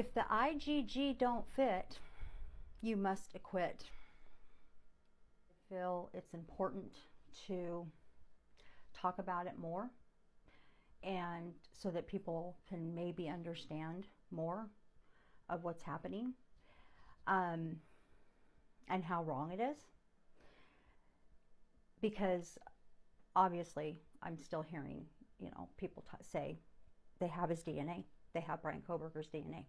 If the IgG don't fit, you must acquit. I feel it's important to talk about it more, and so that people can maybe understand more of what's happening, and how wrong it is. Because obviously I'm still hearing, people say they have his DNA. They have Bryan Kohberger's DNA.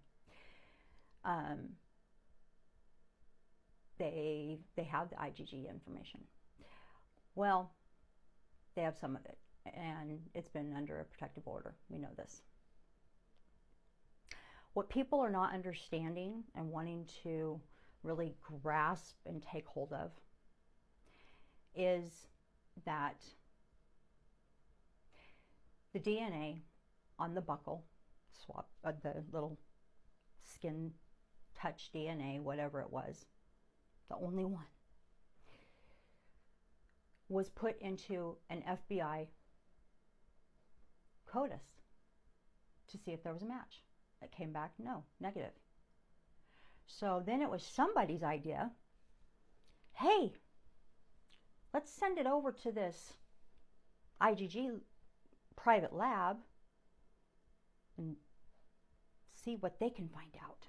They have the IgG information. Well, they have some of it, and it's been under a protective order. We know this. What people are not understanding and wanting to really grasp and take hold of is that the DNA on the buccal swab, the little skin touch DNA, whatever it was, the only one, was put into an FBI CODIS to see if there was a match. It came back, no, negative. So then it was somebody's idea, hey, let's send it over to this IgG private lab and see what they can find out.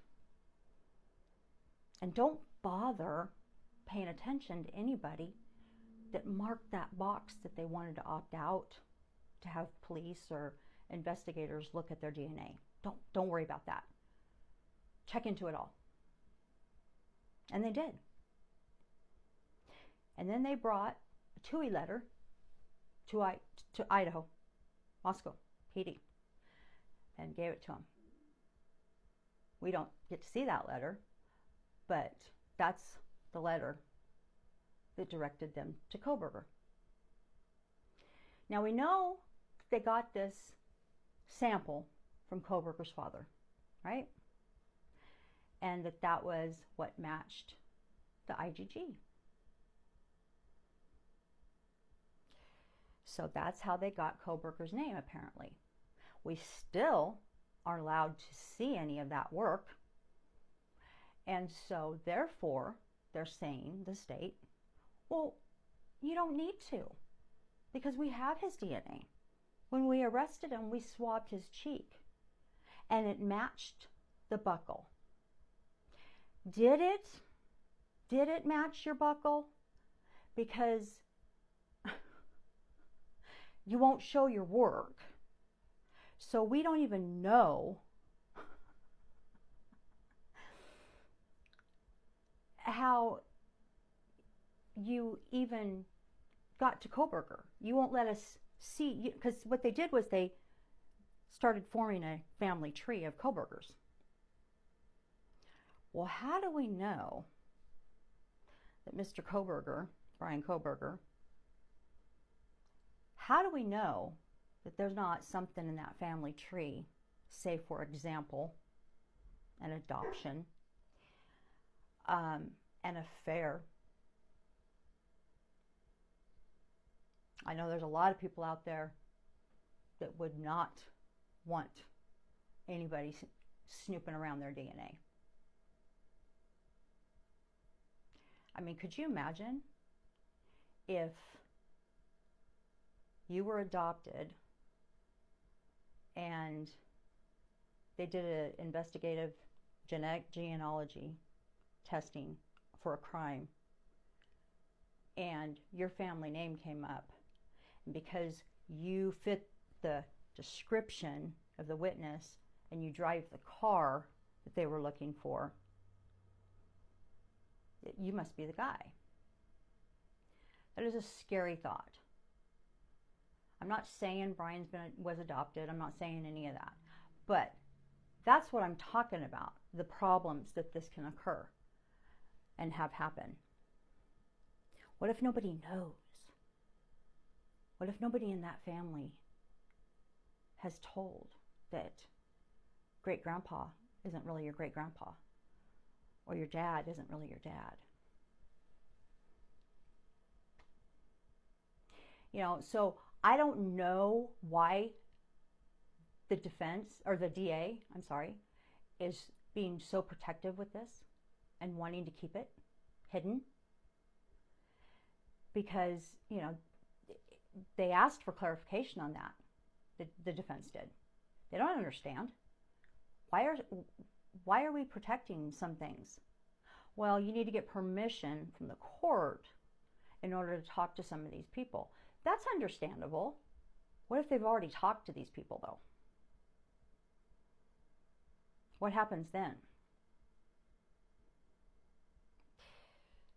And don't bother paying attention to anybody that marked that box that they wanted to opt out to have police or investigators look at their DNA. Don't worry about that. Check into it all. And they did. And then they brought a TUI letter to Idaho, Moscow, PD, and gave it to them. We don't get to see that letter, but that's the letter that directed them to Kohberger. Now we know they got this sample from Kohberger's father, right? And that was what matched the IgG. So that's how they got Kohberger's name, apparently. We still aren't allowed to see any of that work. And so therefore, they're saying, the state, well, you don't need to, because we have his DNA. When we arrested him, we swabbed his cheek, and it matched the buccal. Did it? Did it match your buccal? Because you won't show your work. So we don't even know how you even got to Kohberger. You won't let us see, because what they did was they started forming a family tree of Kohbergers. Well, how do we know that Mr. Kohberger, Bryan Kohberger, how do we know that there's not something in that family tree, say for example, an adoption, an affair? I know there's a lot of people out there that would not want anybody snooping around their DNA. I mean, could you imagine if you were adopted and they did an investigative genetic genealogy testing for a crime, and your family name came up, and because you fit the description of the witness and you drive the car that they were looking for, you must be the guy. That is a scary thought. I'm not saying Bryan's was adopted. I'm not saying any of that. But that's what I'm talking about, the problems that this can occur and have happen. What if nobody knows? What if nobody in that family has told that great-grandpa isn't really your great-grandpa, or your dad isn't really your dad? So I don't know why the defense, or the DA, is being so protective with this and wanting to keep it hidden because, you know, they asked for clarification on that. The defense did. They don't understand. Why are we protecting some things? Well, you need to get permission from the court in order to talk to some of these people. That's understandable. What if they've already talked to these people, though? What happens then?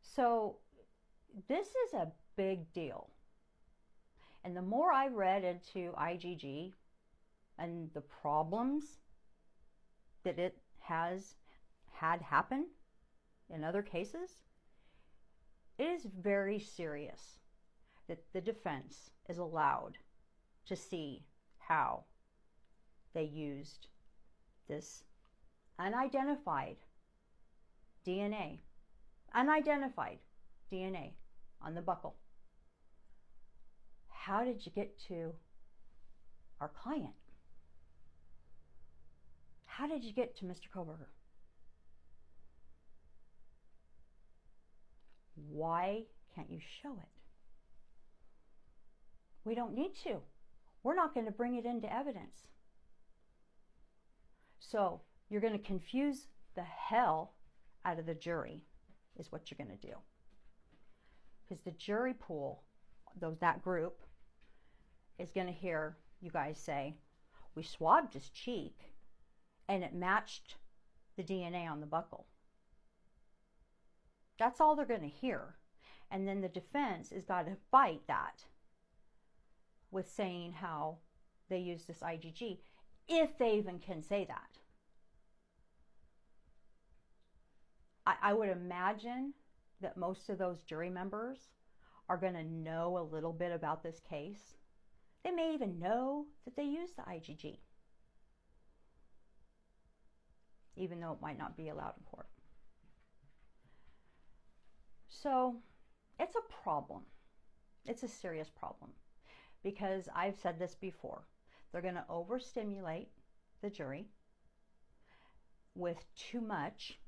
So this is a big deal. And the more I read into IGG and the problems that it has had happen in other cases, it is very serious that the defense is allowed to see how they used this unidentified DNA on the buckle. How did you get to our client? How did you get to Mr. Kohberger? Why can't you show it? We don't need to. We're not going to bring it into evidence. So you're going to confuse the hell out of the jury is what you're going to do. Because the jury pool, that group, is going to hear you guys say, we swabbed his cheek and it matched the DNA on the buckle. That's all they're going to hear. And then the defense has got to fight that with saying how they use this IGG, if they even can say that. I would imagine that most of those jury members are going to know a little bit about this case. They may even know that they use the IGG, even though it might not be allowed in court. So it's a problem. It's a serious problem because I've said this before. They're going to overstimulate the jury with too much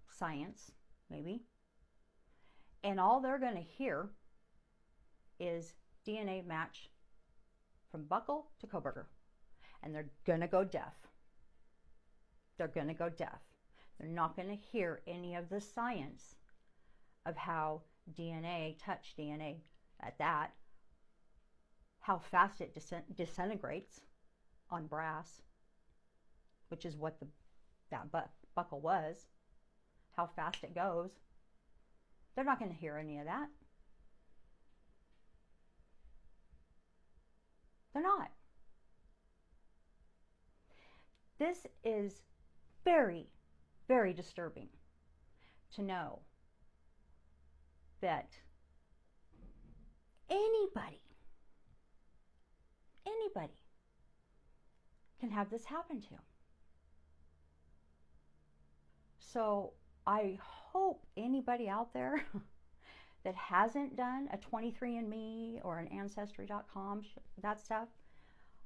science, maybe. And all they're going to hear is DNA match from Buckle to Kohberger. And they're going to go deaf. They're going to go deaf. They're not going to hear any of the science of how DNA, touch DNA at that, how fast it disintegrates on brass, which is what that buckle was, how fast it goes. They're not going to hear any of that. They're not. This is very, very disturbing to know that anybody can have this happen to. So I hope anybody out there that hasn't done a 23andMe or an Ancestry.com, that stuff,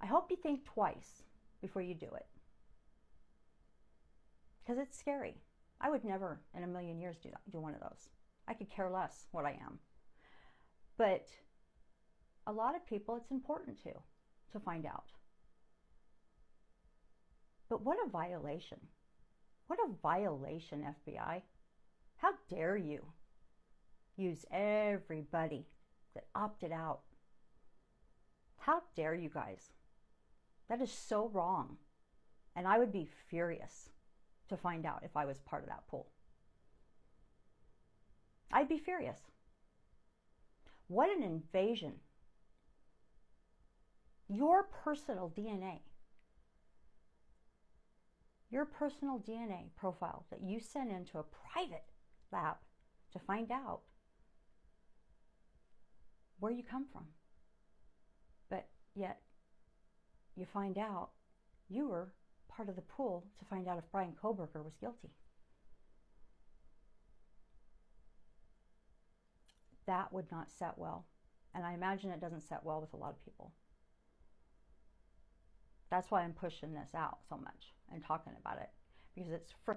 I hope you think twice before you do it. Because it's scary. I would never in a million years do one of those. I could care less what I am. But a lot of people, it's important to find out. But what a violation. What a violation, FBI. How dare you use everybody that opted out? How dare you guys? That is so wrong. And I would be furious to find out if I was part of that pool. I'd be furious. What an invasion. Your personal DNA profile that you sent into a private lab to find out where you come from. But yet, you find out you were part of the pool to find out if Bryan Kohberger was guilty. That would not set well. And I imagine it doesn't set well with a lot of people. That's why I'm pushing this out so much and talking about it. because it's for